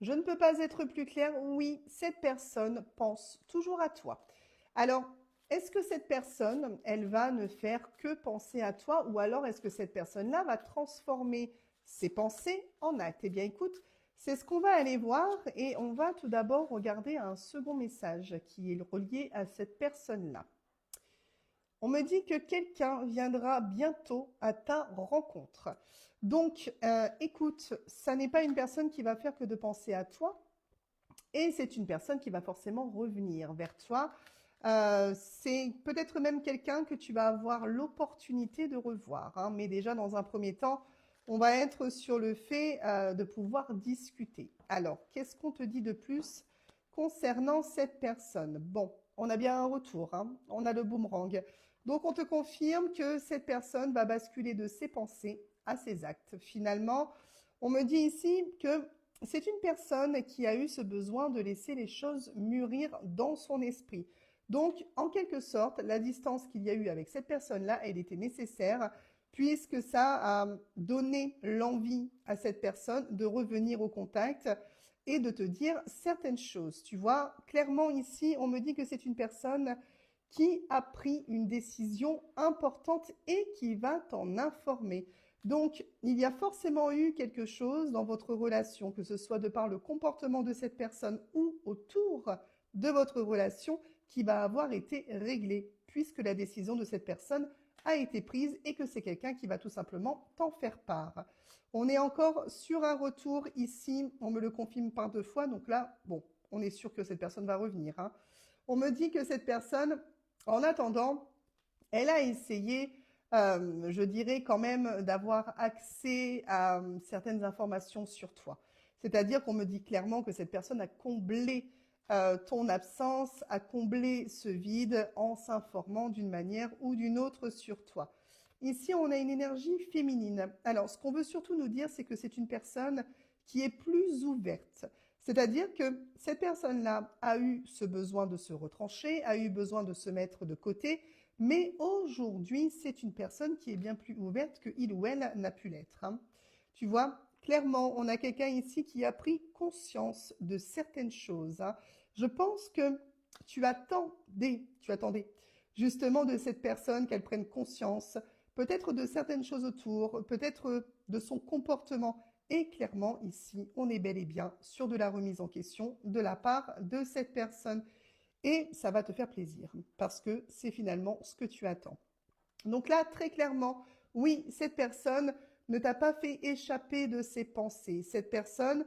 Je ne peux pas être plus claire. Oui, cette personne pense toujours à toi. Alors, est-ce que cette personne, elle va ne faire que penser à toi ou alors est-ce que cette personne-là va transformer ses pensées en actes? Eh bien, écoute, c'est ce qu'on va aller voir et on va tout d'abord regarder un second message qui est relié à cette personne-là. On me dit que quelqu'un viendra bientôt à ta rencontre. Donc, écoute, ça n'est pas une personne qui va faire que de penser à toi, et c'est une personne qui va forcément revenir vers toi. C'est peut-être même quelqu'un que tu vas avoir l'opportunité de revoir, hein. Mais déjà, dans un premier temps, on va être sur le fait de pouvoir discuter. Alors, qu'est-ce qu'on te dit de plus concernant cette personne? Bon, on a bien un retour, hein. On a le boomerang. Donc, on te confirme que cette personne va basculer de ses pensées à ses actes. Finalement, on me dit ici que c'est une personne qui a eu ce besoin de laisser les choses mûrir dans son esprit. Donc, en quelque sorte, la distance qu'il y a eu avec cette personne-là, elle était nécessaire puisque ça a donné l'envie à cette personne de revenir au contact et de te dire certaines choses. Tu vois, clairement ici, on me dit que c'est une personne qui a pris une décision importante et qui va t'en informer. Donc, il y a forcément eu quelque chose dans votre relation, que ce soit de par le comportement de cette personne ou autour de votre relation, qui va avoir été réglé, puisque la décision de cette personne a été prise et que c'est quelqu'un qui va tout simplement t'en faire part. On est encore sur un retour ici, on me le confirme par 2 fois, donc là, bon, on est sûr que cette personne va revenir, hein. On me dit que cette personne, en attendant, elle a essayé, je dirais quand même, d'avoir accès à certaines informations sur toi. C'est-à-dire qu'on me dit clairement que cette personne a comblé ton absence, a comblé ce vide en s'informant d'une manière ou d'une autre sur toi. Ici, on a une énergie féminine. Alors, ce qu'on veut surtout nous dire, c'est que c'est une personne qui est plus ouverte. C'est-à-dire que cette personne-là a eu ce besoin de se retrancher, a eu besoin de se mettre de côté, mais aujourd'hui, c'est une personne qui est bien plus ouverte que il ou elle n'a pu l'être, hein. Tu vois, clairement, on a quelqu'un ici qui a pris conscience de certaines choses, hein. Je pense que tu attendais justement de cette personne qu'elle prenne conscience, peut-être de certaines choses autour, peut-être de son comportement. Et clairement, ici, on est bel et bien sur de la remise en question de la part de cette personne. Et ça va te faire plaisir parce que c'est finalement ce que tu attends. Donc là, très clairement, oui, cette personne ne t'a pas fait échapper de ses pensées. Cette personne